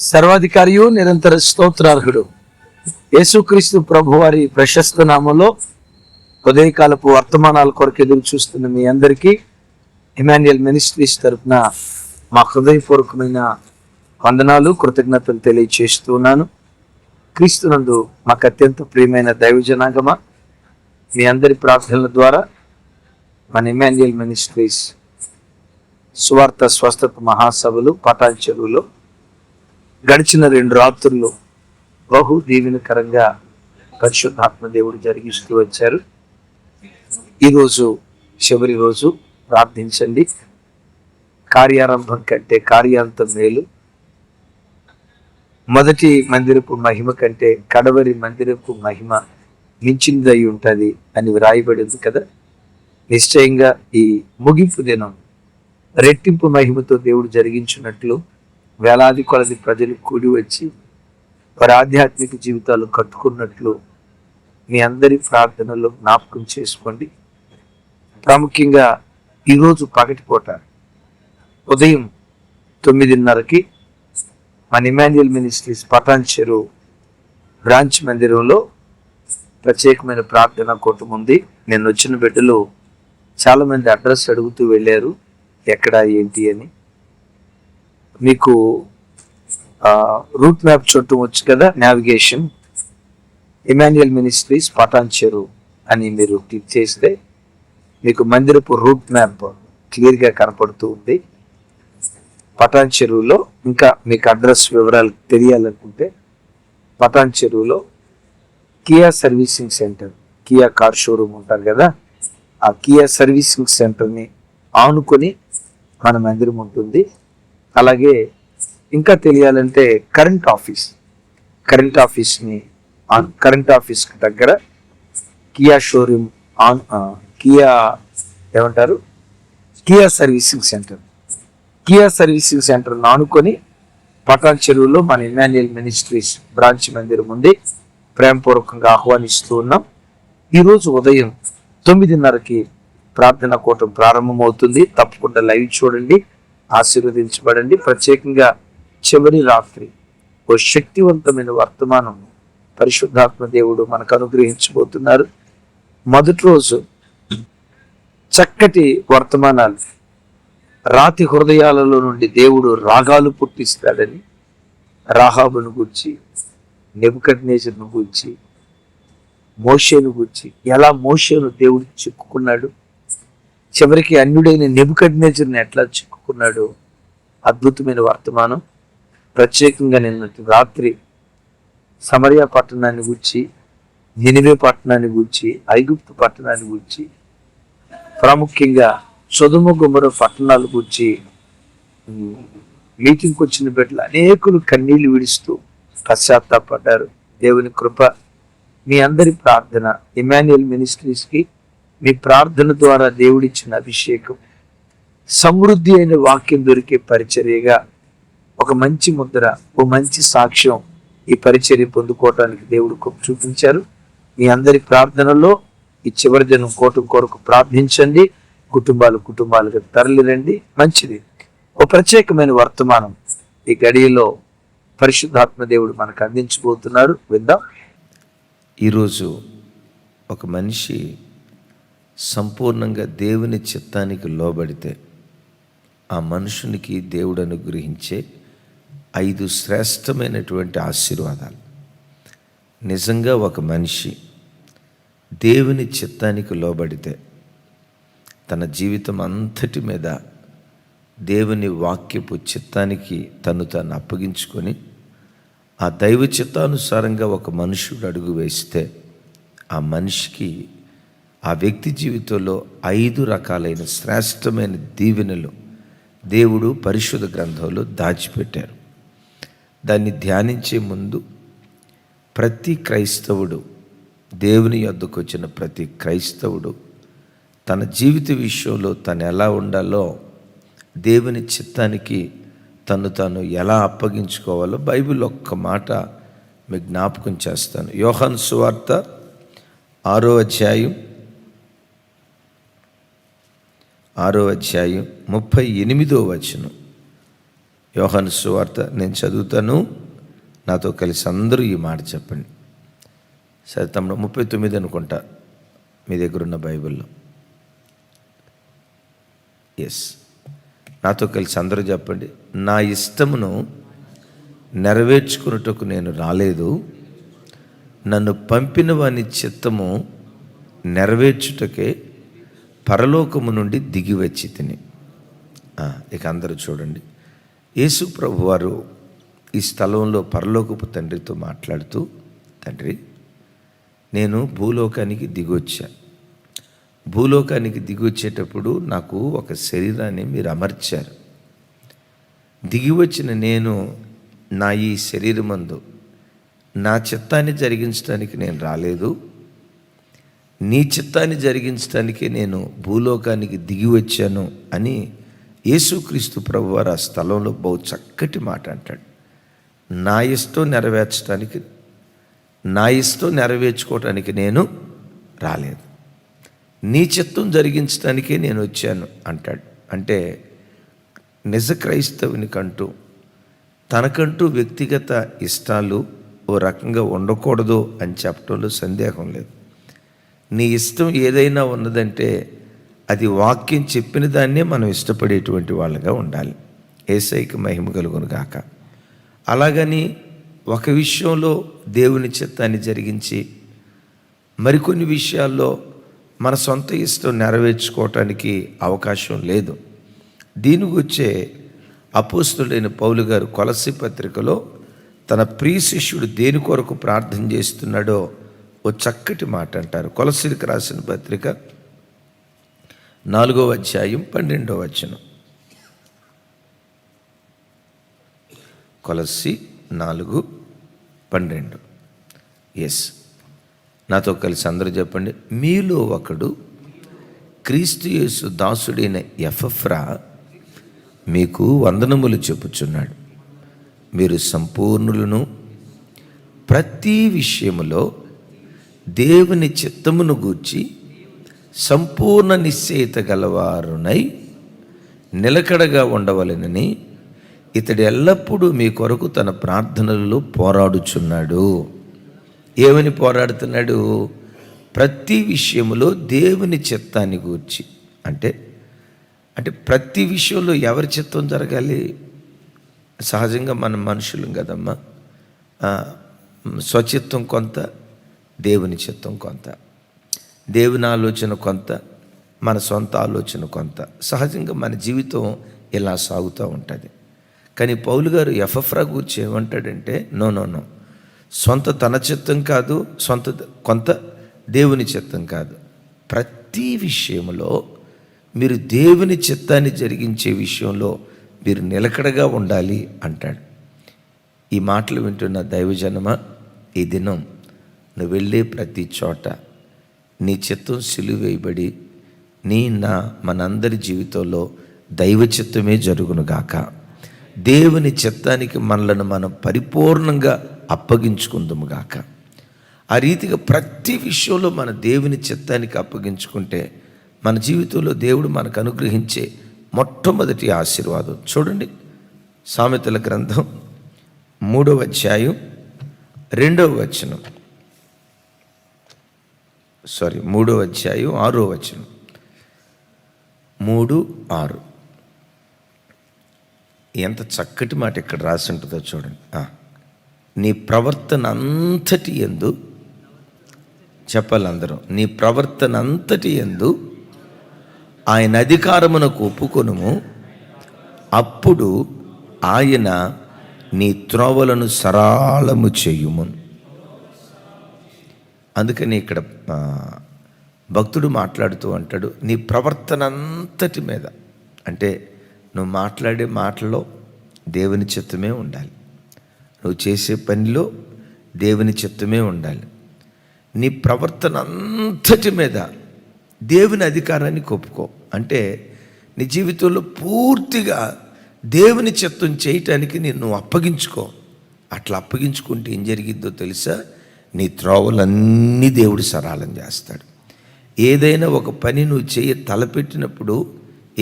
సర్వాధికారియు నిరంతర స్తోత్రార్హుడు యేసుక్రీస్తు ప్రభు వారి ప్రశస్త నామంలో ఉదయకాలపు వర్తమానాల కొరకు ఎదురు చూస్తున్న మీ అందరికీ ఇమాన్యుయల్ మినిస్ట్రీస్ తరఫున మా హృదయపూర్వకమైన వందనాలు, కృతజ్ఞతలు తెలియచేస్తున్నాను. క్రీస్తునందు మాకు అత్యంత ప్రియమైన దైవజనాంగమా, మీ అందరి ప్రార్థనల ద్వారా మన ఇమాన్యుయల్ మినిస్ట్రీస్ సువార్త స్వస్థత మహాసభలు పటాన్ చెరువులో గడిచిన 2 రాత్రులు బహు దీవెనకరంగా పరిశుద్ధాత్మ దేవుడు జరిగిస్తూ వచ్చారు. ఈరోజు చివరి రోజు. ప్రార్థించండి. కార్యారంభం కంటే కార్యాంతం మేలు, మొదటి మందిరపు మహిమ కంటే కడవరి మందిరపు మహిమ మించినదై ఉంటుంది అని వ్రాయబడింది కదా. నిశ్చయంగా ఈ ముగింపు దినం రెట్టింపు మహిమతో దేవుడు జరిగించినట్లు వేలాది కొలది ప్రజలు కూడి వచ్చి వారి ఆధ్యాత్మిక జీవితాలు కట్టుకున్నట్లు మీ అందరి ప్రార్థనలో జ్ఞాపకం చేసుకోండి. ప్రాముఖ్యంగా ఈరోజు పగటిపూట ఉదయం 9:30కి మన ఇమాన్యుయల్ మినిస్ట్రీస్ పటాన్ చెరువు బ్రాంచ్ మందిరంలో ప్రత్యేకమైన ప్రార్థన కూటం ఉంది. నేను వచ్చిన బిడ్డలు చాలామంది అడ్రస్ అడుగుతూ వెళ్ళారు, ఎక్కడ ఏంటి అని. మీకు రూట్ మ్యాప్ చూడటం వచ్చు కదా, నావిగేషన్ ఇమాన్యుయల్ మినిస్ట్రీస్ పటాన్ చెరువు అని మీరు క్లిక్ చేస్తే మీకు మందిరపు రూట్ మ్యాప్ క్లియర్గా కనపడుతూ ఉంది. పటాన్ చెరువులో ఇంకా మీకు అడ్రస్ వివరాలు తెలియాలనుకుంటే పటాన్ చెరువులో Kia servicing centre, Kia car showroom ఉంటారు కదా, ఆ కియా సర్వీసింగ్ సెంటర్ని ఆనుకొని మన మందిరం ఉంటుంది. అలాగే ఇంకా తెలియాలంటే కరెంట్ ఆఫీస్కి దగ్గర Kia showroom Kia servicing centre ఆనుకొని పటాన్ చెరువులో మన ఇమాన్యుయల్ మినిస్ట్రీస్ బ్రాంచ్ మందిరం ఉంది. ప్రేమపూర్వకంగా ఆహ్వానిస్తూ ఉన్నాం. ఈరోజు ఉదయం 9:30కి ప్రార్థన కూటం ప్రారంభమవుతుంది. తప్పకుండా లైవ్ చూడండి, ఆశీర్వదించబడండి. ప్రత్యేకంగా చివరి రాత్రి ఓ శక్తివంతమైన వర్తమానం పరిశుద్ధాత్మ దేవుడు మనకు అనుగ్రహించబోతున్నారు. మొదటి రోజు చక్కటి వర్తమానాలు, రాతి హృదయాలలో నుండి దేవుడు రాగాలు పుట్టిస్తాడని, రాహాబును గూర్చి, నెబుకద్నెజరును గూర్చి, మోషేను గూర్చి, ఎలా మోషేను దేవుడు చిక్కుకున్నాడు, చివరికి అన్యుడైన నెబుకద్నెజరుని ఎట్లా చిక్కుకున్నాడు. అద్భుతమైన వర్తమానం. ప్రత్యేకంగా నిన్నటి రాత్రి సమరియా పట్టణాన్ని గూర్చి, నినివే పట్టణాన్ని గూర్చి, ఐగుప్తు పట్టణాన్ని గూర్చి, ప్రాముఖ్యంగా సొదొమ గొమొర్రా పట్టణాల గూర్చి మీటింగ్కి వచ్చిన బిడ్డలు అనేకులు కన్నీళ్లు విడుస్తూ పశ్చాత్తాపడ్డారు. దేవుని కృప, మీ అందరి ప్రార్థన, ఇమాన్యుయల్ మినిస్ట్రీస్కి మీ ప్రార్థన ద్వారా దేవుడిచ్చిన అభిషేకం, సమృద్ధి అయిన వాక్యం దొరికే పరిచర్యగా ఒక మంచి ముద్ర, ఓ మంచి సాక్ష్యం ఈ పరిచర్య పొందుకోవటానికి దేవుడు చూపించారు. మీ అందరి ప్రార్థనలో ఈ చివరి దినం కూటం కొరకు ప్రార్థించండి. కుటుంబాలుగా తరలిరండి. మంచిది. ఓ ప్రత్యేకమైన వర్తమానం ఈ గడియలో పరిశుద్ధాత్మ దేవుడు మనకు అందించబోతున్నారు. విందాం. ఈరోజు ఒక మనిషి సంపూర్ణంగా దేవుని చిత్తానికి లోబడితే ఆ మనుషునికి దేవుడు అనుగ్రహించే 5 శ్రేష్టమైనటువంటి ఆశీర్వాదాలు. నిజంగా ఒక మనిషి దేవుని చిత్తానికి లోబడితే తన జీవితం అంతటి మీద దేవుని వాక్యపు చిత్తానికి తను అప్పగించుకొని ఆ దైవ చిత్తానుసారంగా ఒక మనుషుడు అడుగు వేస్తే ఆ మనిషికి, ఆ వ్యక్తి జీవితంలో 5 రకాలైన శ్రేష్టమైన దీవెనలు దేవుడు పరిశుద్ధ గ్రంథంలో దాచిపెట్టారు. దాన్ని ధ్యానించే ముందు ప్రతి క్రైస్తవుడు, దేవుని యొద్దకు వచ్చిన ప్రతి క్రైస్తవుడు తన జీవిత విషయంలో తను ఎలా ఉండాలో, దేవుని చిత్తానికి తను ఎలా అప్పగించుకోవాలో బైబిల్ ఒక్క మాట మీకు జ్ఞాపకం చేస్తాను. యోహాను సువార్త 6వ అధ్యాయం 38వ వచనం. యోహాను సువార్త నేను చదువుతాను, నాతో కలిసి అందరూ ఈ మాట చెప్పండి. సరే తమ్ముడు 39 అనుకుంటా మీ దగ్గర ఉన్న బైబిల్లో. ఎస్, నాతో కలిసి అందరూ చెప్పండి. నా ఇష్టమును నెరవేర్చుకున్నట్టుకు నేను రాలేదు, నన్ను పంపిన వాని చిత్తము నెరవేర్చుటకే పరలోకము నుండి దిగి వచ్చి తిని. ఇక అందరూ చూడండి, యేసు ప్రభు వారు ఈ స్థలంలో పరలోకపు తండ్రితో మాట్లాడుతూ, తండ్రి నేను భూలోకానికి దిగొచ్చా, భూలోకానికి దిగొచ్చేటప్పుడు నాకు ఒక శరీరాన్ని మీరు అమర్చారు. దిగి వచ్చిన నేను నా ఈ శరీరమందు నా చిత్తాన్ని జరిగించడానికి నేను రాలేదు, నీ చిత్తాన్ని జరిగించడానికే నేను భూలోకానికి దిగి వచ్చాను అని యేసుక్రీస్తు ప్రభువారు ఆ స్థలంలో బహు చక్కటి మాట అంటాడు. నా ఇష్టం నెరవేర్చడానికి, నా ఇష్టం నెరవేర్చుకోవటానికి నేను రాలేదు, నీ చిత్తం జరిగించడానికే నేను వచ్చాను అంటాడు. అంటే నిజ క్రైస్తవునికంటూ తనకంటూ వ్యక్తిగత ఇష్టాలు ఓ రకంగా ఉండకూడదు అని చెప్పడంలో సందేహం లేదు. నీ ఇష్టం ఏదైనా ఉన్నదంటే అది వాక్యం చెప్పిన దాన్నే మనం ఇష్టపడేటువంటి వాళ్ళగా ఉండాలి. యేసయ్యకి మహిమ కలుగును గాక. అలాగని ఒక విషయంలో దేవుని చిత్తాన్ని జరిగించి మరికొన్ని విషయాల్లో మన సొంత ఇష్టం నెరవేర్చుకోవటానికి అవకాశం లేదు. దీని గురించే అపోస్తుడైన పౌలు గారు కొలస్సీ పత్రికలో తన ప్రియ శిష్యుడు దేని కొరకు ప్రార్థన చేస్తున్నాడో ఓ చక్కటి మాట అంటారు. కొలస్సీలకు రాసిన పత్రిక 4వ అధ్యాయం 12వ వచనం. కొలస్సీ 4:12. ఎస్, నాతో కలిసి అందరూ చెప్పండి. మీలో ఒకడు క్రీస్తు యేసు దాసుడైన ఎపఫ్రా మీకు వందనములు చెప్పుచున్నాడు. మీరు సంపూర్ణులను, ప్రతి విషయములో దేవుని చిత్తమును గూర్చి సంపూర్ణ నిశ్చయిత గలవారునై నిలకడగా ఉండవలెనని ఇతడు ఎల్లప్పుడూ మీ కొరకు తన ప్రార్థనలలో పోరాడుచున్నాడు. ఏమని పోరాడుతున్నాడు? ప్రతి విషయములో దేవుని చిత్తాన్ని గూర్చి. అంటే ప్రతి విషయంలో ఎవరి చిత్తం జరగాలి? సహజంగా మనం మనుషులం కదమ్మా. స్వచిత్తం కొంత, దేవుని చిత్తం కొంత, దేవుని ఆలోచన కొంత, మన సొంత ఆలోచన కొంత. సహజంగా మన జీవితం ఇలా సాగుతూ ఉంటుంది. కానీ పౌలు గారు ఎపఫ్రా గురించి ఏమంటాడంటే, నో, సొంత తన చిత్తం కాదు, సొంత కొంత దేవుని చిత్తం కాదు, ప్రతి విషయంలో మీరు దేవుని చిత్తాన్ని జరిగించే విషయంలో మీరు నిలకడగా ఉండాలి అంటాడు. ఈ మాటలు వింటున్న దైవజనమా, ఈ దినం నువ్వు వెళ్ళే ప్రతి చోట నీ చిత్తం సిలువ వేయబడి మనందరి జీవితంలో దైవ చిత్తమే జరుగునుగాక. దేవుని చిత్తానికి మనలను మనం పరిపూర్ణంగా అప్పగించుకుందుముగాక. ఆ రీతిగా ప్రతి విషయంలో మన దేవుని చిత్తానికి అప్పగించుకుంటే మన జీవితంలో దేవుడు మనకు అనుగ్రహించే మొట్టమొదటి ఆశీర్వాదం చూడండి. సామెతల గ్రంథం 3వ అధ్యాయం 2వ వచనం. 3వ అధ్యాయం 6వ వచనం. 3:6. ఎంత చక్కటి మాట ఇక్కడ రాసి ఉంటుందో చూడండి. నీ ప్రవర్తన అంతటి యందు, చెప్పాలి అందరూ, నీ ప్రవర్తన అంతటి యందు ఆయన అధికారమునకు ఒప్పుకొనుము, అప్పుడు ఆయన నీ త్రోవలను సరళము చేయుము. అందుకని ఇక్కడ భక్తుడు మాట్లాడుతూ అంటాడు, నీ ప్రవర్తన అంతటి మీద. అంటే నువ్వు మాట్లాడే మాటలో దేవుని చిత్తమే ఉండాలి, నువ్వు చేసే పనిలో దేవుని చిత్తమే ఉండాలి. నీ ప్రవర్తన అంతటి మీద దేవుని అధికారాన్ని ఒప్పుకో. అంటే నీ జీవితంలో పూర్తిగా దేవుని చిత్తం చేయటానికి నువ్వు అప్పగించుకో. అట్లా అప్పగించుకుంటే ఏం జరిగిద్దో తెలుసా? నీ త్రోవలన్నీ దేవుడు సరళం చేస్తాడు. ఏదైనా ఒక పని నువ్వు తలపెట్టినప్పుడు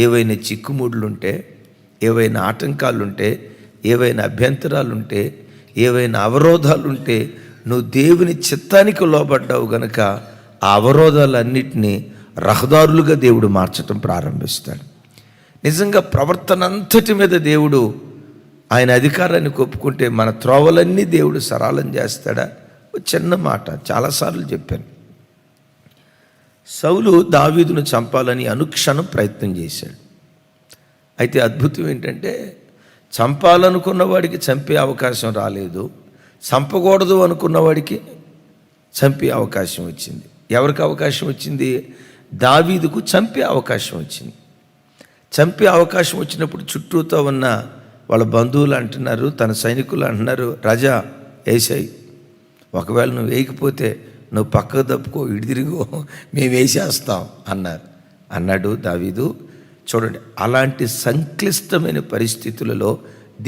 ఏవైనా చిక్కుముడులుంటే, ఏవైనా ఆటంకాలుంటే ఏవైనా అభ్యంతరాలుంటే, ఏవైనా అవరోధాలుంటే నువ్వు దేవుని చిత్తానికి లోబడ్డావు గనుక ఆ అవరోధాలన్నిటినీ రహదారులుగా దేవుడు మార్చటం ప్రారంభిస్తాడు. నిజంగా ప్రవర్తన అంతటి మీద దేవుడు ఆయన అధికారాన్ని ఒప్పుకుంటే మన త్రోవలన్నీ దేవుడు సరళం చేస్తాడా? చిన్న మాట చాలాసార్లు చెప్పాను. సౌలు దావీదును చంపాలని అనుక్షణం ప్రయత్నం చేశాడు. అయితే అద్భుతం ఏంటంటే చంపాలనుకున్న వాడికి చంపే అవకాశం రాలేదు, చంపకూడదు అనుకున్న వాడికి చంపే అవకాశం వచ్చింది. ఎవరికి అవకాశం వచ్చింది? దావీదుకు చంపే అవకాశం వచ్చింది. చంపే అవకాశం వచ్చినప్పుడు చుట్టూతో ఉన్న వాళ్ళ బంధువులు అంటున్నారు, తన సైనికులు అంటున్నారు, రాజా వేసాయి, ఒకవేళ నువ్వు వేయకపోతే నువ్వు పక్కకు తప్పుకో, ఇటు తిరిగో, మేము వేసేస్తాం అన్నాడు దావీదు. చూడండి, అలాంటి సంక్లిష్టమైన పరిస్థితులలో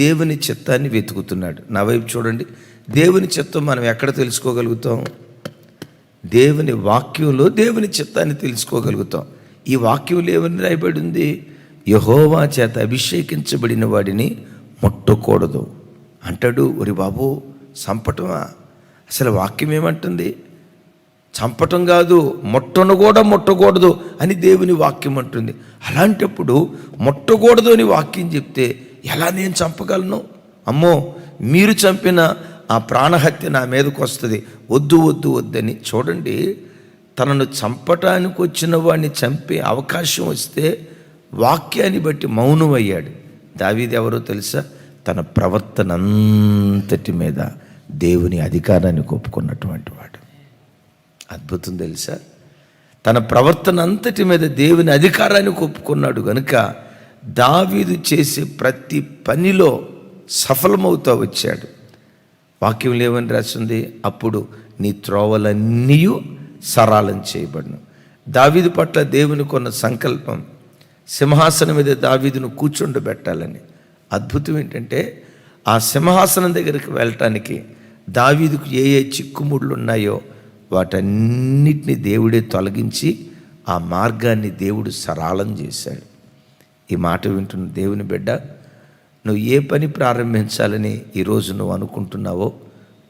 దేవుని చిత్తాన్ని వెతుకుతున్నాడు. నా వైపు చూడండి. దేవుని చిత్తం మనం ఎక్కడ తెలుసుకోగలుగుతాం? దేవుని వాక్యంలో దేవుని చిత్తాన్ని తెలుసుకోగలుగుతాం. ఈ వాక్యంలో ఏమని రాయబడి ఉంది? యెహోవా చేత అభిషేకించబడిన వాడిని ముట్టకూడదు అంటాడు. ఒరి బాబు, చంపటమా? అసలు వాక్యం ఏమంటుంది? చంపటం కాదు, ముట్టను కూడా ముట్టకూడదు అని దేవుని వాక్యం అంటుంది. అలాంటప్పుడు ముట్టకూడదు అని వాక్యం చెప్తే ఎలా నేను చంపగలను? అమ్మో, మీరు చంపిన ఆ ప్రాణహత్య నా మీదకు వస్తుంది, వద్దు వద్దు వద్దని. చూడండి, తనను చంపటానికి వచ్చిన వాడిని చంపే అవకాశం వస్తే వాక్యాన్ని బట్టి మౌనమయ్యాడు. దావీదు ఎవరో తెలుసా? తన ప్రవర్తన అంతటి మీద దేవుని అధికారాన్ని ఒప్పుకున్నటువంటి వాడు. అద్భుతం తెలుసా? తన ప్రవర్తన అంతటి మీద దేవుని అధికారాన్ని ఒప్పుకున్నాడు కనుక దావీదు చేసే ప్రతి పనిలో సఫలమవుతూ వచ్చాడు. వాక్యంలో ఏమని రాసింది? అప్పుడు నీ త్రోవలన్నీ సరళం చేయబడును. దావీదు పట్ల దేవుని కొన్న సంకల్పం సింహాసనం మీద దావీదును కూర్చుండబెట్టాలని. అద్భుతం ఏంటంటే ఆ సింహాసనం దగ్గరికి వెళ్ళటానికి దావీదుకు ఏ ఏ చిక్కుముళ్ళు ఉన్నాయో వాటన్నిటిని దేవుడే తొలగించి ఆ మార్గాన్ని దేవుడు సరళం చేశాడు. ఈ మాట వింటున్న దేవుని బిడ్డ, నువ్వు ఏ పని ప్రారంభించాలని ఈరోజు నువ్వు అనుకుంటున్నావో,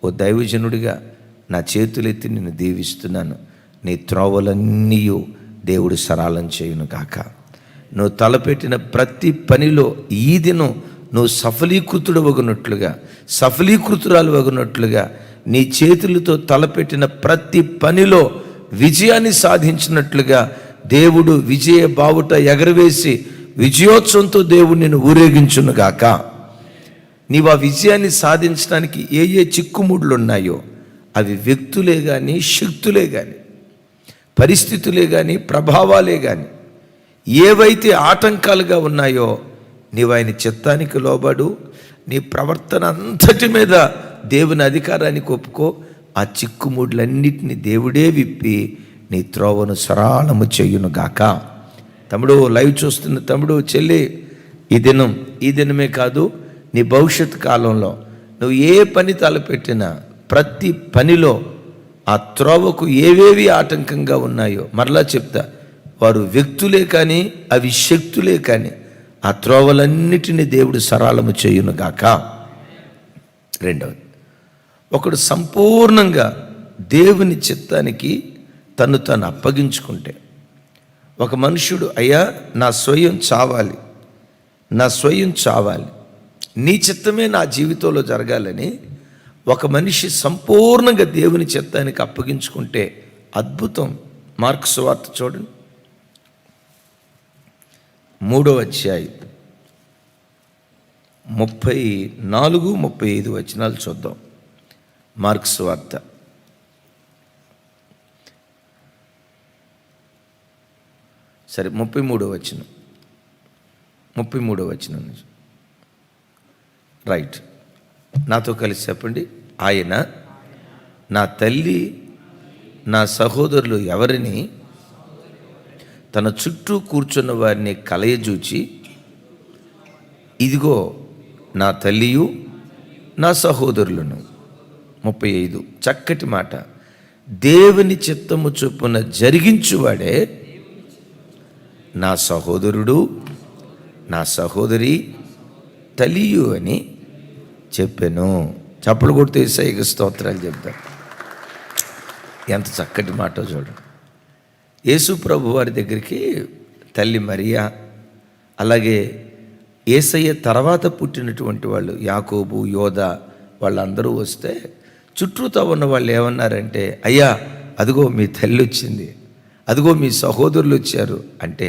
ఓ దైవజనుడిగా నా చేతులెత్తి నిన్ను దీవిస్తున్నాను. నీ త్రోవలన్నీ దేవుడు సరళం చేయును కాక. నువ్వు తలపెట్టిన ప్రతి పనిలో ఈ దినం నువ్వు సఫలీకృతురాలు వగునట్లుగా నీ చేతులతో తలపెట్టిన ప్రతి పనిలో విజయాన్ని సాధించినట్లుగా దేవుడు విజయ బావుట ఎగరవేసి విజయోత్సవంతో దేవుడు నిన్ను ఊరేగించునుగాక. నీవు ఆ విజయాన్ని సాధించడానికి ఏ ఏ చిక్కుముళ్ళు ఉన్నాయో అవి వ్యక్తులే కానీ, శక్తులే కానీ, పరిస్థితులే కానీ, ప్రభావాలే కానీ, ఏవైతే ఆటంకాలుగా ఉన్నాయో నీవు ఆయన చిత్తానికి లోబడు. నీ ప్రవర్తన అంతటి మీద దేవుని అధికారానికి ఒప్పుకో. ఆ చిక్కుముడ్లన్నిటిని దేవుడే విప్పి నీ త్రోవను సరళము చెయ్యును గాక. తమ్ముడు, లైవ్ చూస్తున్న తమ్ముడు, చెల్లి, ఈ దినమే కాదు, నీ భవిష్యత్ కాలంలో నువ్వు ఏ పని తలపెట్టినా ప్రతి పనిలో ఆ త్రోవకు ఏవేవి ఆటంకంగా ఉన్నాయో, మరలా చెప్తా, వారు వ్యక్తులే కానీ అవి శక్తులే కానీ, ఆ త్రోవలన్నిటినీ దేవుడు సరళము చేయును గాక. రెండవది, ఒకడు సంపూర్ణంగా దేవుని చిత్తానికి తను అప్పగించుకుంటే, ఒక మనుషుడు, అయ్యా నా స్వయం చావాలి, నీ చిత్తమే నా జీవితంలో జరగాలని ఒక మనిషి సంపూర్ణంగా దేవుని చిత్తానికి అప్పగించుకుంటే అద్భుతం. మార్కు సువార్త చూడండి, 3వ అధ్యాయం 34-35 వచనాలు చూద్దాం. మార్కు సువార్త సరే 33వ వచనం రైట్, నాతో కలిసి చెప్పండి. ఆయన నా తల్లి, నా సహోదరులు ఎవరిని తన చుట్టూ కూర్చున్న వారిని కలయజూచి, ఇదిగో నా తల్లియు నా సహోదరులను. 35 చక్కటి మాట, దేవుని చిత్తము చొప్పున జరిగించువాడే నా సహోదరుడు, నా సహోదరి, తల్లియు అని చెప్పాను. చప్పలు కొడితే యేసయ్యకి స్తోత్రాలు చెప్తారు. ఎంత చక్కటి మాట చూడండి. యేసు ప్రభు వారి దగ్గరికి తల్లి మరియా, అలాగే యేసయ్య తర్వాత పుట్టినటువంటి వాళ్ళు యాకోబు, యోధా వాళ్ళందరూ వస్తే చుట్టూతో ఉన్న వాళ్ళు ఏమన్నారంటే, అయ్యా అదిగో మీ తల్లి వచ్చింది, అదిగో మీ సహోదరులు వచ్చారు అంటే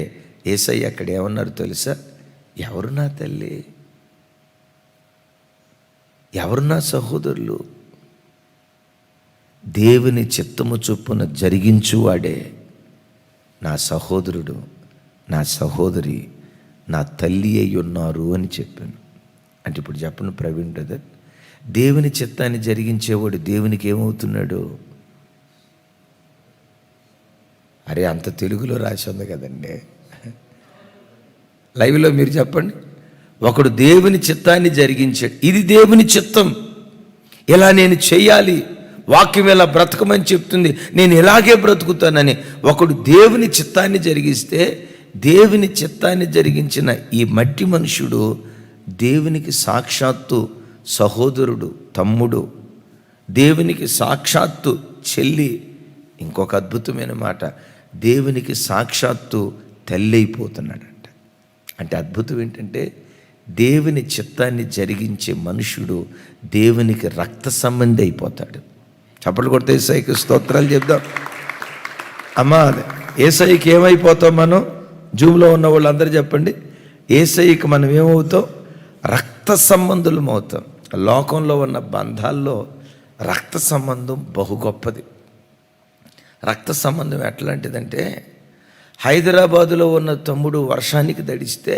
యేసయ్య అక్కడ ఏమన్నారు తెలుసా? ఎవరు నా తల్లి, ఎవరు నా సహోదరులు? దేవుని చిత్తము చొప్పున జరిగించువాడే నా సహోదరుడు, నా సహోదరి, నా తల్లి అయి ఉన్నారు అని చెప్పాను. అంటే ఇప్పుడు చెప్పను ప్రవీణ్ బ్రదర్, దేవుని చిత్తాన్ని జరిగించేవాడు దేవునికి ఏమవుతున్నాడు? అరే అంత తెలుగులో రాసి ఉంది కదండి, లైవ్లో మీరు చెప్పండి. ఒకడు దేవుని చిత్తాన్ని జరిగించాడు, ఇది దేవుని చిత్తం, ఇలా నేను చెయ్యాలి, వాక్యం ఇలా బ్రతకమని చెప్తుంది, నేను ఇలాగే బ్రతుకుతానని ఒకడు దేవుని చిత్తాన్ని జరిగిస్తే, దేవుని చిత్తాన్ని జరిగించిన ఈ మట్టి మనుషుడు దేవునికి సాక్షాత్తు సహోదరుడు, తమ్ముడు, దేవునికి సాక్షాత్తు చెల్లి. ఇంకొక అద్భుతమైన మాట, దేవునికి సాక్షాత్తు తల్లి అయిపోతున్నాడంట. అంటే అద్భుతం ఏంటంటే, దేవుని చిత్తాన్ని జరిగించే మనుషుడు దేవునికి రక్త సంబంధి అయిపోతాడు. చప్పట్లు కొడితే యేసయ్యకి స్తోత్రాలు చెప్దాం. అమ్మా యేసయ్యకి ఏమైపోతాం మనం? జూమ్లో ఉన్న వాళ్ళందరూ చెప్పండి, యేసయ్యకి మనం ఏమవుతాం? రక్త సంబంధులం అవుతాం. లోకంలో ఉన్న బంధాల్లో రక్త సంబంధం బహు గొప్పది. రక్త సంబంధం ఎట్లాంటిదంటే, హైదరాబాదులో ఉన్న తమ్ముడు వర్షానికి దడిస్తే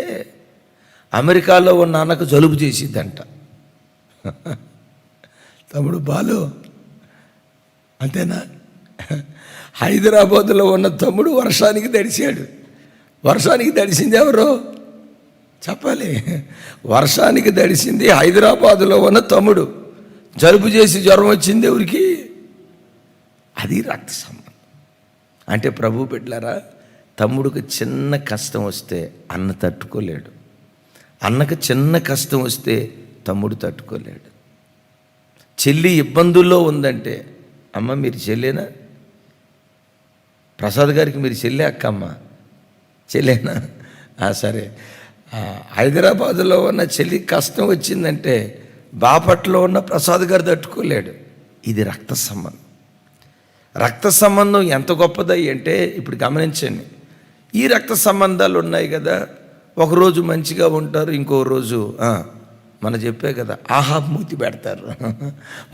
అమెరికాలో ఉన్న అన్నకు జలుబు చేసిద్దంట. తమ్ముడు బాలు అంతేనా? హైదరాబాదులో ఉన్న తమ్ముడు వర్షానికి దడిచాడు. వర్షానికి దడిసింది ఎవరు చెప్పాలి? వర్షానికి దడిసింది హైదరాబాదులో ఉన్న తమ్ముడు. జలుబు చేసి జ్వరం వచ్చింది ఎవరికి? అది రక్త సంబంధం. అంటే ప్రభు బిడ్డలారా, తమ్ముడికి చిన్న కష్టం వస్తే అన్న తట్టుకోలేడు, అన్నకు చిన్న కష్టం వస్తే తమ్ముడు తట్టుకోలేడు. చెల్లి ఇబ్బందుల్లో ఉందంటే, అమ్మ మీరు చెల్లేనా? ప్రసాద్ గారికి మీరు చెల్లె అక్కమ్మ చెల్లేనా? సరే. హైదరాబాదులో ఉన్న చెల్లి కష్టం వచ్చిందంటే బాపట్లో ఉన్న ప్రసాద్ గారు తట్టుకోలేడు. ఇది రక్త సంబంధం. రక్త సంబంధం ఎంత గొప్పదయ్యి అంటే, ఇప్పుడు గమనించండి, ఈ రక్త సంబంధాలు ఉన్నాయి కదా, ఒకరోజు మంచిగా ఉంటారు, ఇంకో రోజు మనం చెప్పే కదా ఆహా మూతి పెడతారు,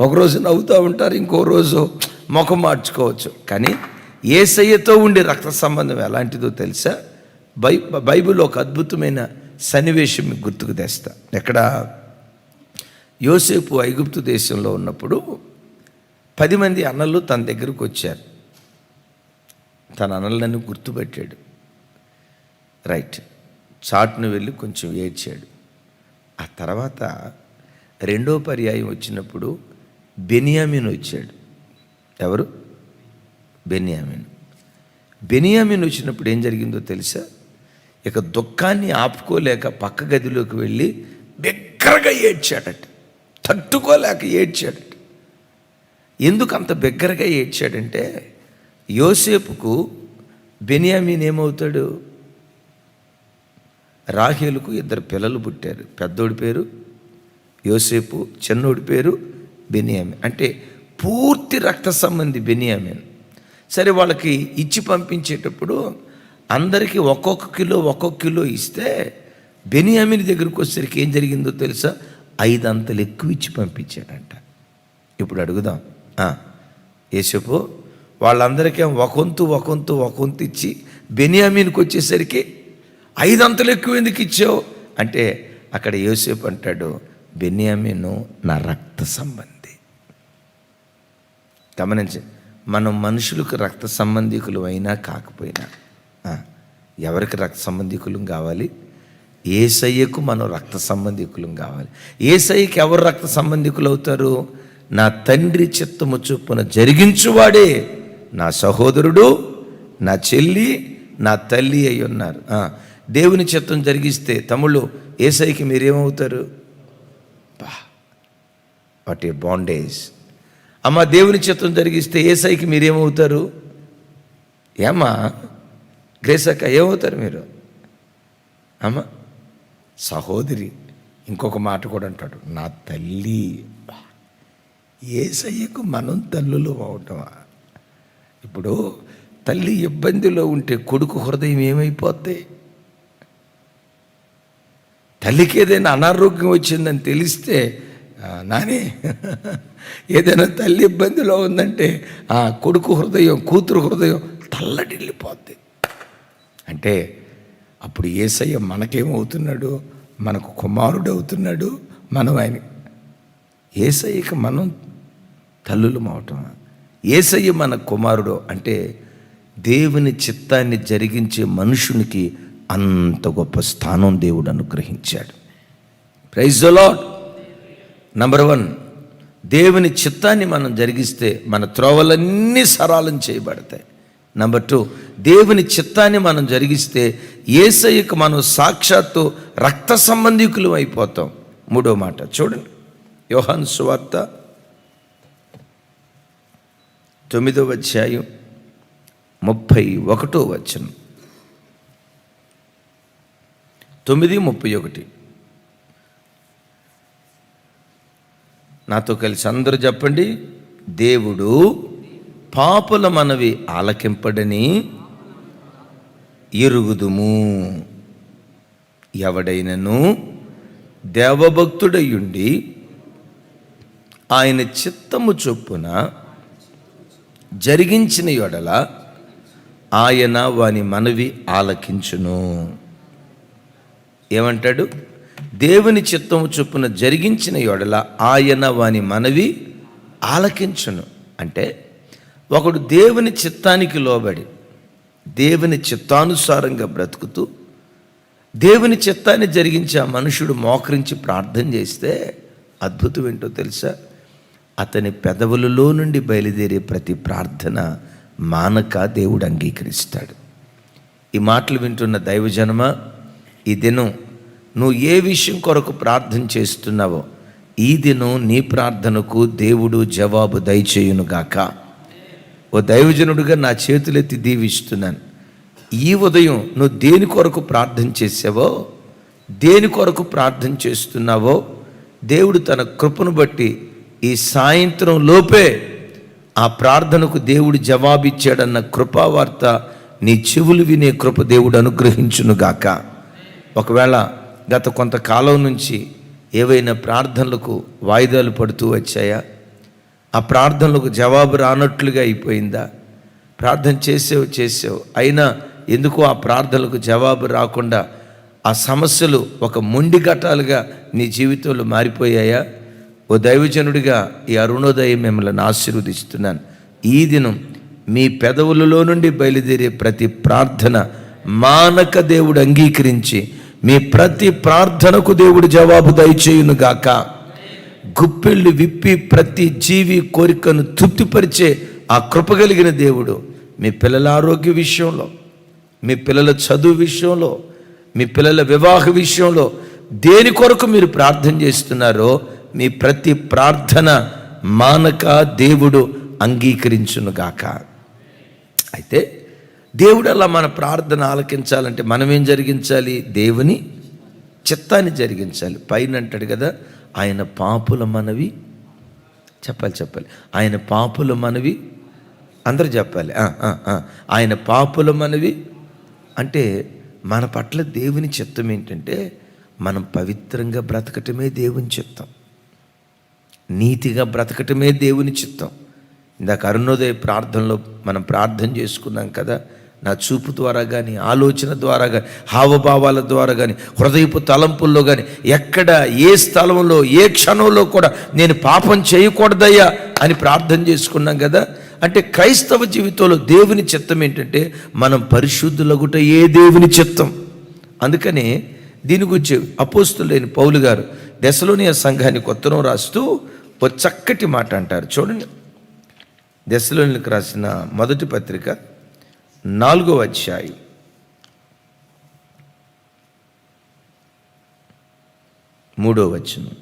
ఒకరోజు నవ్వుతూ ఉంటారు, ఇంకో రోజు ముఖం మార్చుకోవచ్చు. కానీ యేసయ్యతో ఉండే రక్త సంబంధం ఎలాంటిదో తెలుసా? బైబిల్లో ఒక అద్భుతమైన సన్నివేశం మీకు గుర్తుకు తెస్తా. ఎక్కడ? యోసేపు ఐగుప్తు దేశంలో ఉన్నప్పుడు 10 మంది అన్నలు తన దగ్గరకు వచ్చారు. తన అన్నలను గుర్తుపెట్టాడు. రైట్, చాటును వెళ్ళి కొంచెం ఏడ్చాడు. ఆ తర్వాత రెండో పర్యాయం వచ్చినప్పుడు బెన్యామీను వచ్చాడు. ఎవరు? బెన్యామీను వచ్చినప్పుడు ఏం జరిగిందో తెలుసా? ఇక దుఃఖాన్ని ఆపుకోలేక పక్క గదిలోకి వెళ్ళి బిగ్గరగా ఏడ్చాడట. తట్టుకోలేక ఏడ్చాడట. ఎందుకు అంత బిగ్గరగా ఏడ్చాడంటే, యోసేపుకు బెన్యామీన్ ఏమవుతాడు? రాహేలుకు 2 పిల్లలు పుట్టారు. పెద్దోడి పేరు యోసేపు, చిన్నోడి పేరు బెన్యామీన్. అంటే పూర్తి రక్త సంబంధి బెన్యామీన్. సరే, వాళ్ళకి ఇచ్చి పంపించేటప్పుడు అందరికీ ఒక్కొక్క కిలో ఇస్తే బెన్యామీన్ దగ్గరికి వచ్చేసరికి ఏం జరిగిందో తెలుసా? 5 అంతలు ఎక్కువ ఇచ్చి పంపించాడంట. ఇప్పుడు అడుగుదాం, యేసేపు వాళ్ళందరికీ ఒకంతు ఇచ్చి బెన్యామీన్కి వచ్చేసరికి 5 అంతలు ఎక్కువ ఎందుకు ఇచ్చావు అంటే, అక్కడ యోసేపు అంటాడు, బెన్యామీను నా రక్త సంబంధి. గమనించి, మనం మనుషులకు రక్త సంబంధికులు అయినా కాకపోయినా ఎవరికి రక్త సంబంధికులం కావాలి? యేసయ్యకు మనం రక్త సంబంధికులం కావాలి. యేసయ్యకి ఎవరు రక్త సంబంధికులు అవుతారు? నా తండ్రి చిత్తము చొప్పున జరిగించువాడే నా సహోదరుడు, నా చెల్లి, నా తల్లి అయి ఉన్నారు. దేవుని చిత్తం జరిగిస్తే తమ్ముళ్ళు యేసయ్యకి మీరేమవుతారు? What a bondage. అమ్మ దేవుని చిత్తం జరిగిస్తే యేసయ్యకి మీరేమవుతారు? ఏమ్మా గ్రేసక్క ఏమవుతారు మీరు? అమ్మ సహోదరి. ఇంకొక మాట కూడా అంటాడు, నా తల్లి. యేసయ్యకు మనం తల్లులు అవటమా? ఇప్పుడు తల్లి ఇబ్బందిలో ఉంటే కొడుకు హృదయం ఏమైపోద్ది? తల్లికి ఏదైనా అనారోగ్యం వచ్చిందని తెలిస్తే నానే ఏదైనా తల్లి ఇబ్బందిలో ఉందంటే ఆ కొడుకు హృదయం, కూతురు హృదయం తల్లడిల్లిపోద్ది. అంటే అప్పుడు యేసయ్య మనకేమవుతున్నాడు? మనకు కుమారుడు అవుతున్నాడు. మనం ఆయన యేసయ్యకి మనం తల్లులు అవటమా? యేసయ్య మన కుమారుడు అంటే దేవుని చిత్తాన్ని జరిగించే మనుషునికి అంత గొప్ప స్థానం దేవుడు అనుగ్రహించాడు. Praise the lord. నంబర్ 1, దేవుని చిత్తాన్ని మనం జరిగిస్తే మన త్రోవలన్నీ సరళం చేయబడతాయి. నంబర్ 2, దేవుని చిత్తాన్ని మనం జరిగిస్తే యేసయ్యకు మనం సాక్షాత్తు రక్త సంబంధికులు అయిపోతాం. 3వ మాట చూడండి, యోహాను సువార్త 9వ అధ్యాయం 31వ వచనం. 9:31. నాతో కలిసి అందరూ చెప్పండి. దేవుడు పాపుల మనవి ఆలకింపడని ఎరుగుదుము. ఎవడైనను దేవభక్తుడయ్యుండి ఆయన చిత్తము చొప్పున జరిగించిన యెడల ఆయన వాని మనవి ఆలకించును. ఏమంటాడు? దేవుని చిత్తము చొప్పున జరిగించిన యెడల ఆయన వాని మనవి ఆలకించును. అంటే ఒకడు దేవుని చిత్తానికి లోబడి దేవుని చిత్తానుసారంగా బ్రతుకుతూ దేవుని చిత్తాన్ని జరిగించి ఆ మనుషుడు మోకరించి ప్రార్థన చేస్తే అద్భుతం ఏంటో తెలుసా? అతని పెదవులలో నుండి బయలుదేరే ప్రతి ప్రార్థన మానక దేవుడు అంగీకరిస్తాడు. ఈ మాటలు వింటున్న దైవజనమ, ఈ దినం నువ్వు ఏ విషయం కొరకు ప్రార్థన చేస్తున్నావో ఈ దినం నీ ప్రార్థనకు దేవుడు జవాబు దయచేయునుగాక. ఓ దైవజనుడిగా నా చేతులెత్తి దీవిస్తున్నాను. ఈ ఉదయం నువ్వు దేని కొరకు ప్రార్థన చేసావో, దేని కొరకు ప్రార్థన చేస్తున్నావో దేవుడు తన కృపను బట్టి ఈ సాయంత్రం లోపే ఆ ప్రార్థనకు దేవుడు జవాబిచ్చాడన్న కృపావార్త నీ చెవులు వినే కృప దేవుడు అనుగ్రహించునుగాక. ఒకవేళ గత కొంతకాలం నుంచి ఏవైనా ప్రార్థనలకు వాయిదాలు పడుతూ వచ్చాయా? ఆ ప్రార్థనలకు జవాబు రానట్లుగా అయిపోయిందా? ప్రార్థన చేసావు అయినా ఎందుకో ఆ ప్రార్థనలకు జవాబు రాకుండా ఆ సమస్యలు ఒక మొండి ఘటాలుగా నీ జీవితంలో మారిపోయాయా? ఓ దైవజనుడిగా ఈ అరుణోదయం మిమ్మల్ని ఆశీర్వదిస్తున్నాను. ఈ దినం మీ పెదవులలో నుండి బయలుదేరే ప్రతి ప్రార్థన మానక దేవుడు అంగీకరించి మీ ప్రతి ప్రార్థనకు దేవుడు జవాబు దయచేయునుగాక. గుప్పెళ్ళు విప్పి ప్రతి జీవి కోరికను తృప్తిపరిచే ఆ కృప కలిగిన దేవుడు మీ పిల్లల ఆరోగ్య విషయంలో, మీ పిల్లల చదువు విషయంలో, మీ పిల్లల వివాహ విషయంలో దేని కొరకు మీరు ప్రార్థన చేస్తున్నారో మీ ప్రతి ప్రార్థన మానక దేవుడు అంగీకరించునుగాక. అయితే దేవుడు అలా మన ప్రార్థన ఆలకించాలంటే మనం ఏం జరిగించాలి? దేవుని చిత్తాన్ని జరిగించాలి. పైన అంటాడు కదా, ఆయన పాపుల మనవి చెప్పాలి. ఆయన పాపుల మనవి అందరూ చెప్పాలి. ఆయన పాపుల మనవి అంటే మన పట్ల దేవుని చిత్తం ఏంటంటే మనం పవిత్రంగా బ్రతకటమే దేవుని చిత్తం, నీతిగా బ్రతకటమే దేవుని చిత్తం. ఇందాక అరుణోదయ ప్రార్థనలో మనం ప్రార్థన చేసుకున్నాం కదా, నా చూపు ద్వారా కానీ, ఆలోచన ద్వారా కానీ, హావభావాల ద్వారా కానీ, హృదయపు తలంపుల్లో కానీ, ఎక్కడ ఏ స్థలంలో ఏ క్షణంలో కూడా నేను పాపం చేయకూడదయ్యా అని ప్రార్థన చేసుకున్నాం కదా. అంటే క్రైస్తవ జీవితంలో దేవుని చిత్తం ఏంటంటే మనం పరిశుద్ధులగుట ఏ దేవుని చిత్తం. అందుకనే దీని గురించి అపోస్తులైన పౌలు గారు దెసలోనియ సంఘానికి ఉత్తరం రాస్తూ ఒక చక్కటి మాట అంటారు. చూడండి, దెసలోనిలకు రాసిన మొదటి పత్రిక 4వ అధ్యాయం 3వ వచనం.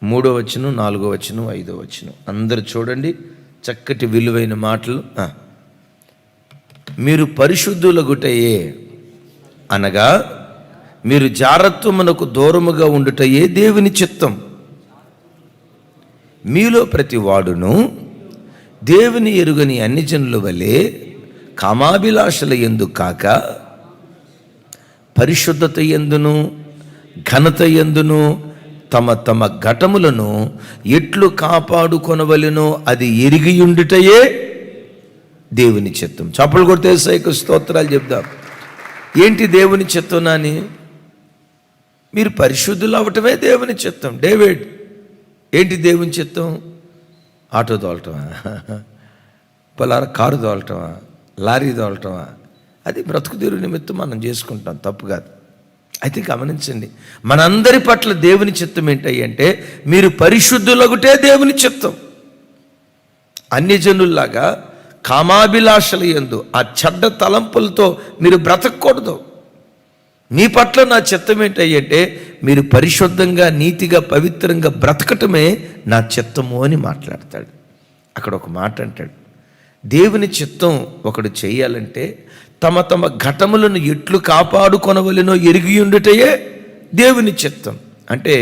3వ వచనం, 4వ వచనం, 5వ వచనం అందరూ చూడండి. చక్కటి విలువైన మాటలు. మీరు పరిశుద్ధులగుటయే అనగా మీరు జారత్వమునకు దూరముగా ఉండుటయే దేవుని చిత్తం. మీలో ప్రతి వాడును దేవుని ఎరుగని అన్ని జనుల వలె కామాభిలాషల యందు కాక పరిశుద్ధత యందును ఘనత యందును తమ తమ ఘటములను ఎట్లు కాపాడుకొనవలెనో అది ఎరిగియుండుటయే దేవుని చిత్తం. చప్పలు కొడితే యేసయ్యకు స్తోత్రాలు చెప్దాం. ఏంటి దేవుని చిత్తం నాని? మీరు పరిశుద్ధులు అవ్వటమే దేవుని చిత్తం. డేవిడ్, ఏంటి దేవుని చిత్తం? ఆటో తోలటమా, కారు తోలటమా, లారీ తోలటమా? అది బ్రతుకు తెరువు నిమిత్తం మనం చేసుకుంటాం, తప్పు కాదు. అయితే గమనించండి, మనందరి పట్ల దేవుని చిత్తం ఏంటంటే మీరు పరిశుద్ధులగుటే దేవుని చిత్తం. అన్యజనుల్లాగా కామాభిలాషల యందు ఆ చెడ్డ తలంపులతో మీరు బ్రతకూడదు. మీ పట్ల నా చిత్తం ఏంటంటే మీరు పరిశుద్ధంగా, నీతిగా, పవిత్రంగా బ్రతకటమే నా చిత్తము అని మాట్లాడతాడు. అక్కడ ఒక మాట అంటాడు, దేవుని చిత్తం ఒకడు చేయాలంటే తమ తమ ఘటములను ఎట్లు కాపాడుకొనవలెనో ఎరిగి ఉండుటయే దేవుని చిత్తం. అంటే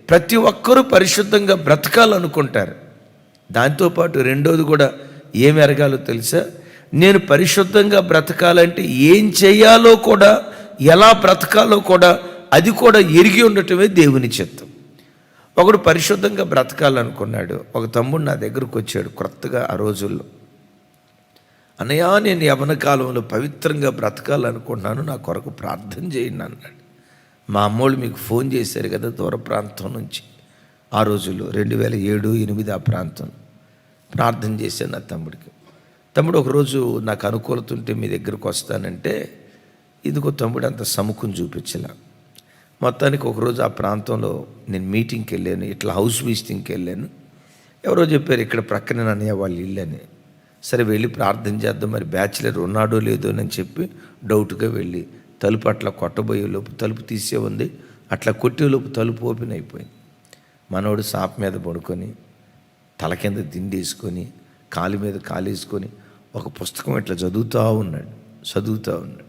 ప్రతి ఒక్కరూ పరిశుద్ధంగా బ్రతకాలనుకుంటారు. దాంతోపాటు రెండోది కూడా ఏమి ఎరగాలో తెలుసా? నేను పరిశుద్ధంగా బ్రతకాలంటే ఏం చేయాలో కూడా, ఎలా బ్రతకాలో కూడా, అది కూడా ఎరిగి ఉండటమే దేవుని చిత్తం. ఒకడు పరిశుద్ధంగా బ్రతకాలనుకున్నాడు. ఒక తమ్ముడు నా దగ్గరకు వచ్చాడు కొత్తగా ఆ రోజుల్లో. అన్నయ్య, నేను యవ్వన కాలంలో పవిత్రంగా బ్రతకాలనుకుంటున్నాను, నా కొరకు ప్రార్థన చేయండి అన్నాడు. మా అమ్మోళ్ళు మీకు ఫోన్ చేశారు కదా దూర ప్రాంతం నుంచి, ఆ రోజుల్లో 2007, 2008 ఆ ప్రాంతం. ప్రార్థన చేశాను నా తమ్ముడికి. తమ్ముడు ఒకరోజు నాకు అనుకూలత ఉంటే మీ దగ్గరకు వస్తానంటే, ఇదిగో తమ్ముడు అంత సముఖం చూపించలే. మొత్తానికి ఒకరోజు ఆ ప్రాంతంలో నేను మీటింగ్కి వెళ్ళాను, ఇట్లా హౌస్ విజిటింగ్కి వెళ్ళాను. ఎవరో చెప్పారు ఇక్కడ ప్రక్కనే అన్నయ్య వాళ్ళ ఇల్లు అని. సరే వెళ్ళి ప్రార్థన చేద్దాం, మరి బ్యాచిలర్ ఉన్నాడో లేదో అని చెప్పి డౌట్గా వెళ్ళి తలుపు అట్లా కొట్టబోయే లోపు తలుపు తీసే ఉంది, అట్లా కొట్టే లోపు తలుపు ఓపెన్ అయిపోయింది. మనోడు సాప్ మీద పడుకొని తల కింద దిండేసుకొని కాలు మీద కాలేసుకొని ఒక పుస్తకం ఇట్లా చదువుతూ ఉన్నాడు.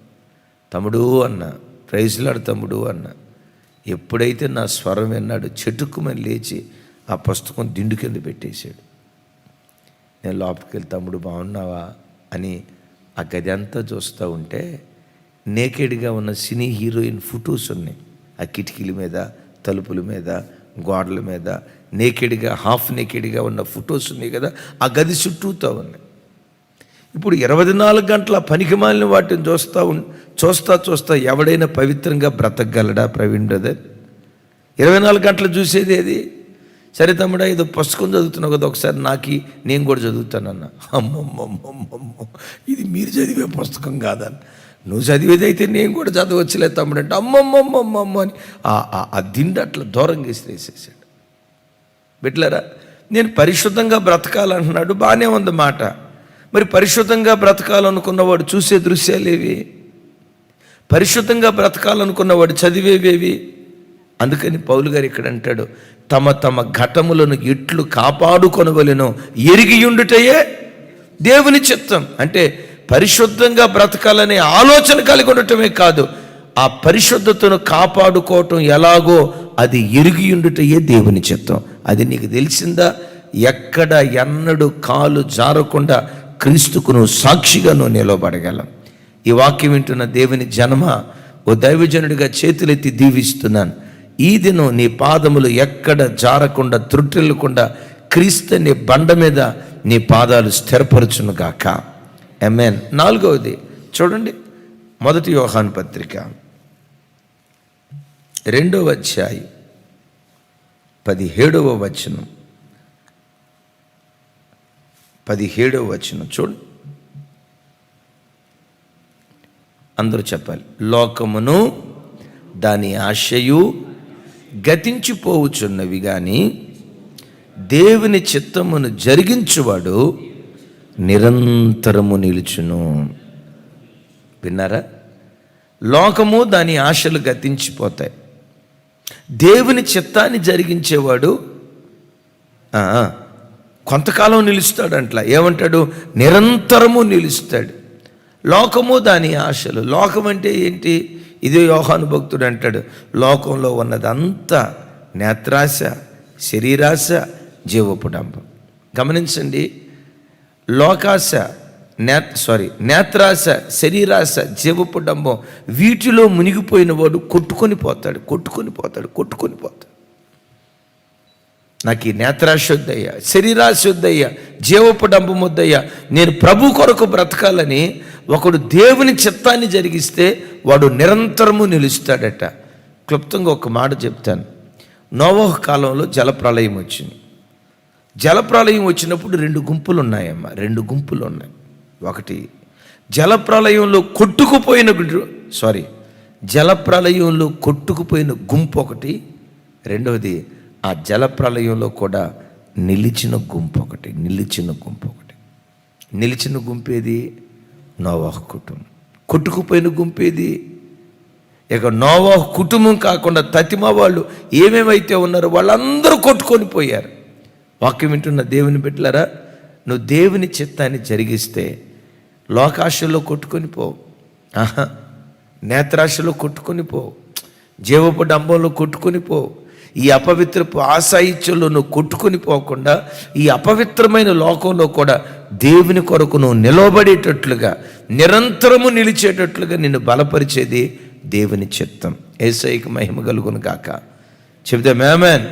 తమ్ముడు అన్న, ప్రైజ్లాడు తమ్ముడు అన్న. ఎప్పుడైతే నా స్వరం విన్నాడు చెట్టుకుమని లేచి ఆ పుస్తకం దిండు కింద పెట్టేశాడు. నేను లోపలికి వెళ్ళి తమ్ముడు బాగున్నావా అని ఆ గది అంతా చూస్తూ ఉంటే నేకెడ్గా ఉన్న సినీ హీరోయిన్ ఫొటోస్ ఉన్నాయి. ఆ కిటికీల మీద, తలుపుల మీద, గోడల మీద నేకెడ్గా, హాఫ్ నేకెడ్గా ఉన్న ఫొటోస్ ఉన్నాయి కదా, ఆ గది చుట్టూతో ఉన్నాయి. ఇప్పుడు 24 గంటల పనికి మాలిన వాటిని చూస్తా ఎవడైనా పవిత్రంగా బ్రతకగలడా ప్రవీణ్ బ్రదర్? 24 గంటలు చూసేది ఏది? సరే తమ్ముడా, ఏదో పుస్తకం చదువుతున్నావు కదా, ఒకసారి నేను కూడా చదువుతానన్నా. అమ్మమ్మమ్మమ్మమ్మో, ఇది మీరు చదివే పుస్తకం కాదన్న. నువ్వు చదివేది అయితే నేను కూడా చదవచ్చులే తమ్ముడు అంటే అమ్మమ్మమ్మమ్మమ్మ అని ఆ దిండు అట్లా దూరంగా వేసేసాడు. బిడ్డలారా, నేను పరిశుద్ధంగా బ్రతకాలంటున్నాడు, బాగానే ఉంది మాట. మరి పరిశుద్ధంగా బ్రతకాలనుకున్నవాడు చూసే దృశ్యాలేవి? పరిశుద్ధంగా బ్రతకాలనుకున్నవాడు చదివేవేవి? అందుకని పౌలు గారు ఇక్కడ అంటాడు, తమ తమ ఘటములను ఎట్లు కాపాడుకొనవలెనో ఎరిగియుండుటయే దేవుని చిత్తం. అంటే పరిశుద్ధంగా బ్రతకాలనే ఆలోచన కలిగి ఉండటమే కాదు, ఆ పరిశుద్ధతను కాపాడుకోవటం ఎలాగో అది ఎరిగియుండుటయే దేవుని చిత్తం. అది నీకు తెలిసిందా? ఎక్కడ ఎన్నడూ కాలు జారకుండా క్రీస్తుకు నువ్వు సాక్షిగా నువ్వు నిలబడగలం. ఈ వాక్యం వింటున్న దేవుని జనమ, ఓ దైవజనుడిగా చేతులెత్తి దీవిస్తున్నాను. ఈ దినం నీ పాదములు ఎక్కడ జారకుండా, త్రుట్టిల్లకుండా క్రీస్తు నీ బండ మీద నీ పాదాలు స్థిరపరచునుగాక. ఆమేన్. 4వది చూడండి, 1 యోహాను పత్రిక 2వ అధ్యాయం 17వ వచనం. 17వ వచనం చూడు, అందరూ చెప్పాలి. లోకమును దాని ఆశయు గతించిపోవుచున్నవి కానీ దేవుని చిత్తమును జరిగించువాడు నిరంతరము నిలుచును. విన్నారా? లోకము దాని ఆశలు గతించిపోతాయి, దేవుని చిత్తాన్ని జరిగించేవాడు కొంతకాలం నిలుస్తాడంట్లా. ఏమంటాడు? నిరంతరము నిలుస్తాడు. లోకము దాని ఆశలు. లోకం అంటే ఏంటి? ఇదే యోహాను భక్తుడు అంటాడు, లోకంలో ఉన్నదంతా నేత్రాశ, శరీరాశ, జీవపుడంబం. గమనించండి, లోకాశ, నేత్రాశ, శరీరాశ, జీవపుడంబం, వీటిలో మునిగిపోయిన వాడు కొట్టుకొని పోతాడు. నాకు ఈ నేత్రాశ వద్దయ్యా, శరీరాశ వద్దయ్యా, జీవపుడంబం వద్దయ్యా, నేను ప్రభు కొరకు బ్రతకాలని ఒకడు దేవుని చిత్తాన్ని జరిగిస్తే వాడు నిరంతరము నిలుస్తాడట. క్లుప్తంగా ఒక మాట చెప్తాను. నోవహు కాలంలో జలప్రళయం వచ్చింది. జలప్రళయం వచ్చినప్పుడు 2 గుంపులు ఉన్నాయమ్మా. 2 గుంపులు ఉన్నాయి. ఒకటి జలప్రళయంలో కొట్టుకుపోయిన గుంపు ఒకటి. రెండవది ఆ జలప్రళయంలో కూడా నిలిచిన గుంపు ఒకటి. నిలిచిన గుంపేది? నోవహు కుటుంబం. కొట్టుకుపోయిన గుంపేది? ఇక నోవహు కుటుంబం కాకుండా తతిమ వాళ్ళు ఏమేమైతే ఉన్నారో వాళ్ళందరూ కొట్టుకొని పోయారు. వాక్యం వింటున్న దేవుని బిడ్డలారా, నువ్వు దేవుని చిత్తాన్ని జరిగిస్తే లోకాశలో కొట్టుకొని పోవు, నేత్రాశలో కొట్టుకొని పోవు, జీవపు డంబంలో కొట్టుకొని పోవు, ఈ అపవిత్రపు ఆశాయిత్యంలో నువ్వు కొట్టుకొని పోకుండా ఈ అపవిత్రమైన లోకంలో కూడా దేవుని కొరకు నువ్వు నిలబడేటట్లుగా, నిరంతరము నిలిచేటట్లుగా నిన్ను బలపరిచేది దేవుని చిత్తం. యేసయ్యకి మహిమ కలుగును గాక. చెబితే ఆమేన్.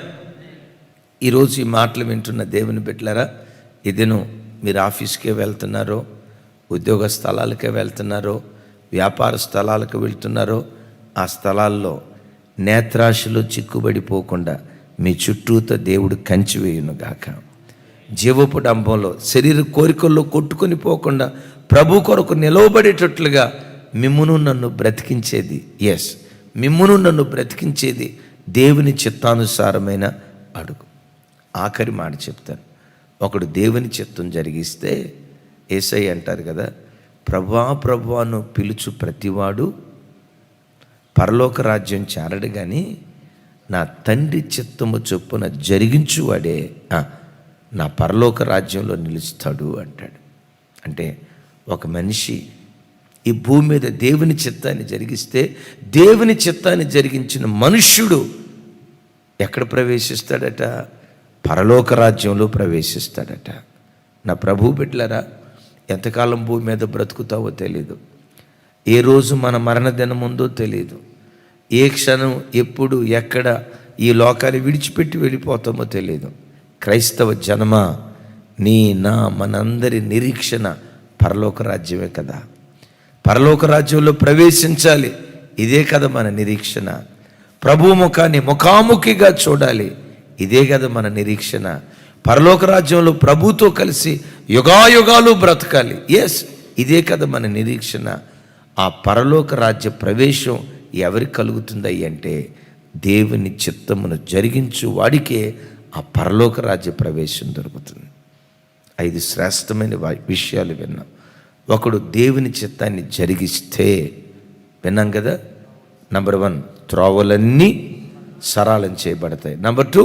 ఈరోజు ఈ మాటలు వింటున్న దేవుని బిడ్డలారా, ఇదేను మీరు ఆఫీస్కే వెళ్తున్నారో, ఉద్యోగ స్థలాలకే వెళ్తున్నారో, వ్యాపార స్థలాలకు వెళ్తున్నారో, ఆ స్థలాల్లో నేత్రాశలో చిక్కుబడిపోకుండా మీ చుట్టూత దేవుడు కంచి వేయునుగాక. జీవపు డంబంలో, శరీర కోరికల్లో కొట్టుకొని పోకుండా ప్రభు కొరకు నిలవబడేటట్లుగా మిమ్మును నన్ను బ్రతికించేది దేవుని చిత్తానుసారమైన అడుగు. ఆఖరి మాట చెప్తాను. ఒకడు దేవుని చిత్తం జరిగిస్తే యేసయ్య అంటారు కదా, ప్రభువాను పిలుచు ప్రతివాడు పరలోక రాజ్యం చేరడు కానీ నా తండ్రి చిత్తము చొప్పున జరిగించువాడే నా పరలోక రాజ్యంలో నిలుస్తాడు అంటాడు. అంటే ఒక మనిషి ఈ భూమి మీద దేవుని చిత్తాన్ని జరిగిస్తే, దేవుని చిత్తాన్ని జరిగించిన మనుష్యుడు ఎక్కడ ప్రవేశిస్తాడట? పరలోక రాజ్యంలో ప్రవేశిస్తాడట. నా ప్రభు బిడ్డలారా, ఎంతకాలం భూమి మీద బ్రతుకుతావో తెలీదు. ఏ రోజు మన మరణ దినం ఉందో తెలియదు. ఏ క్షణం, ఎప్పుడు, ఎక్కడ ఈ లోకాన్ని విడిచిపెట్టి వెళ్ళిపోతామో తెలియదు. క్రైస్తవ జనమ, మనందరి నిరీక్షణ పరలోక రాజ్యమే కదా. పరలోక రాజ్యంలో ప్రవేశించాలి. ఇదే కదా మన నిరీక్షణ. ప్రభు ముఖాన్ని ముఖాముఖిగా చూడాలి. ఇదే కదా మన నిరీక్షణ. పరలోక రాజ్యంలో ప్రభుతో కలిసి యుగాయుగాలు బ్రతకాలి. ఇదే కదా మన నిరీక్షణ. ఆ పరలోక రాజ్య ప్రవేశం ఎవరికి కలుగుతుంది అంటే దేవుని చిత్తమును జరిగించు వాడికే ఆ పరలోక రాజ్య ప్రవేశం దొరుకుతుంది. 5 శ్రేష్టమైన విషయాలు విన్నాం. ఒకడు దేవుని చిత్తాన్ని జరిగిస్తే విన్నాం కదా. నంబర్ 1, త్రోవలన్నీ సరళం చేయబడతాయి. నంబర్ 2,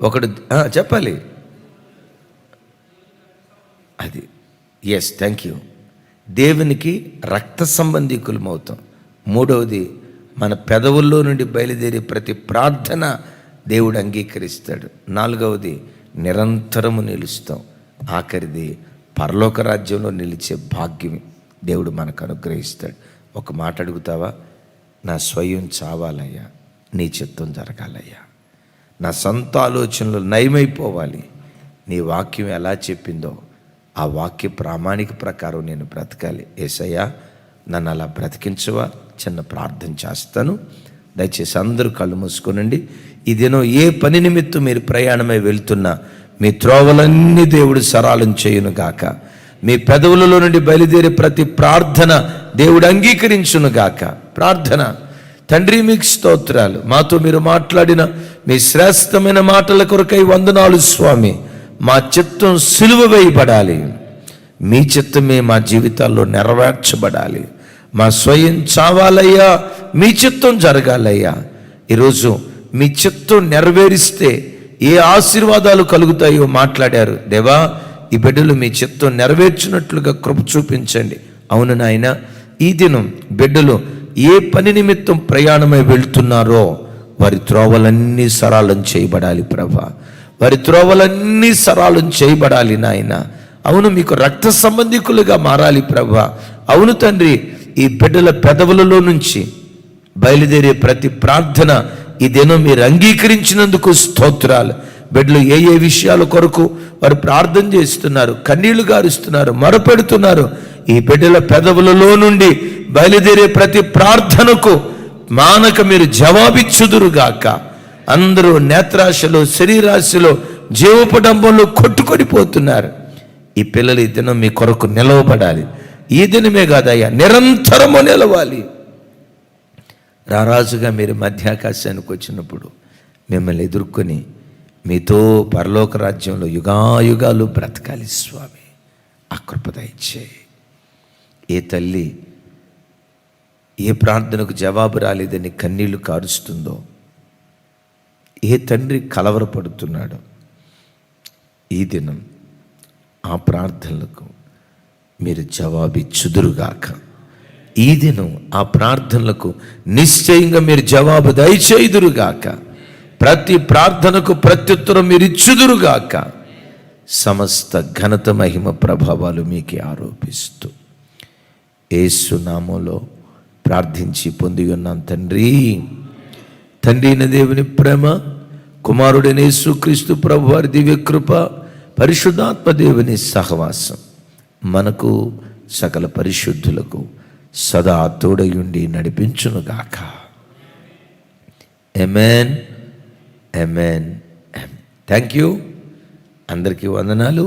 ఒకడు చెప్పాలి అది. Thank you. దేవునికి రక్త సంబంధికులమవుతాం. 3వది, మన పెదవుల్లో నుండి బయలుదేరే ప్రతి ప్రార్థన దేవుడు అంగీకరిస్తాడు. 4వది, నిరంతరము నిలుస్తాం. ఆఖరిది, పరలోక రాజ్యంలో నిలిచే భాగ్యం దేవుడు మనకు అనుగ్రహిస్తాడు. ఒక మాట అడుగుతావా? నా స్వయం చావాలయ్యా, నీ చిత్తం జరగాలయ్యా. నా సొంత ఆలోచనలు నయమైపోవాలి. నీ వాక్యం ఎలా చెప్పిందో ఆ వాక్య ప్రామాణిక ప్రకారం నేను బ్రతకాలి. యేసయ్యా, నన్ను అలా బ్రతికించవా? చిన్న ప్రార్థన చేస్తాను. దయచేసి అందరూ కళ్ళు మూసుకోనండి. ఇదేనో ఏ పని నిమిత్తం మీరు ప్రయాణమై వెళ్తున్నా మీ త్రోవలన్నీ దేవుడు సరళం చేయునుగాక. మీ పెదవులలో నుండి బయలుదేరే ప్రతి ప్రార్థన దేవుడు అంగీకరించునుగాక. ప్రార్థన. తండ్రి, మీకు స్తోత్రాలు. మాతో మీరు మాట్లాడిన మీ శ్రేష్టమైన మాటల కొరకై వందనాలు స్వామి. మా చిత్తం సిలువ వేయబడాలి. మీ చిత్తమే మా జీవితాల్లో నెరవేర్చబడాలి. మా స్వయం చావాలయ్యా, మీ చిత్తం జరగాలయ్యా. ఈరోజు మీ చిత్తం నెరవేరిస్తే ఏ ఆశీర్వాదాలు కలుగుతాయో మాట్లాడారు. దేవా, ఈ బిడ్డలు మీ చిత్తం నెరవేర్చినట్లుగా కృప చూపించండి. అవును నాయన, ఈ దినం బిడ్డలు ఏ పని నిమిత్తం ప్రయాణమై వెళ్తున్నారో వారి త్రోవలన్నీ సరళం చేయబడాలి ప్రభా. వారి త్రోవలన్నీ సరళం చేయబడాలి నాయన. అవును, మీకు రక్త సంబంధికులుగా మారాలి ప్రభా. అవును తండ్రి, ఈ బిడ్డల పెదవులలో నుంచి బయలుదేరే ప్రతి ప్రార్థన ఈ దినం మీరు అంగీకరించినందుకు స్తోత్రాలు. బిడ్డలు ఏ ఏ విషయాల కొరకు వారు ప్రార్థన చేస్తున్నారు, కన్నీళ్లు గారుస్తున్నారు, మొరపెడుతున్నారు, ఈ బిడ్డల పెదవులలో నుండి బయలుదేరే ప్రతి ప్రార్థనకు మానక మీరు జవాబిచ్చుదురుగాక. అందరూ నేత్రాశలో, శరీరాశలో, జీవపడంబంలో కొట్టుకొని పోతున్నారు. ఈ పిల్లలు ఈ దినం మీ కొరకు నిలవబడాలి. ఈ దినమే కాదయ్యా, నిరంతరము నిలవాలి. రారాజుగా మీరు మధ్యాకాశానికి వచ్చినప్పుడు మిమ్మల్ని ఎదుర్కొని మీతో పరలోక రాజ్యంలో యుగాయుగాలు బ్రతకాలి స్వామి. ఆ కృప దయచేయి. ఏ తల్లి ఏ ప్రార్థనకు జవాబు రాలేదని కన్నీళ్లు కారుస్తుందో, ఏ తండ్రి కలవరపడుతున్నాడో, ఈ దినం ఆ ప్రార్థనలకు మీరు జవాబిచ్చుదురుగాక. ఈ దినం ఆ ప్రార్థనలకు నిశ్చయంగా మీరు జవాబు దయచేయుదురుగాక. ప్రతి ప్రార్థనకు ప్రత్యుత్తరం మీరు ఇచ్చుదురుగాక. సమస్త ఘనత, మహిమ, ప్రభావాలు మీకే ఆరోపిస్తూ యేసు నామములో ప్రార్థించి పొంది ఉన్నాం తండ్రి. తండ్రి అయిన దేవుని ప్రేమ, కుమారుడైన యేసుక్రీస్తు ప్రభు వారి దివ్య కృప, పరిశుద్ధాత్మ దేవుని సహవాసం మనకు సకల పరిశుద్ధులకు సదా తోడయుండి నడిపించునుగాక. Amen, amen. Thank you. అందరికీ వందనాలు.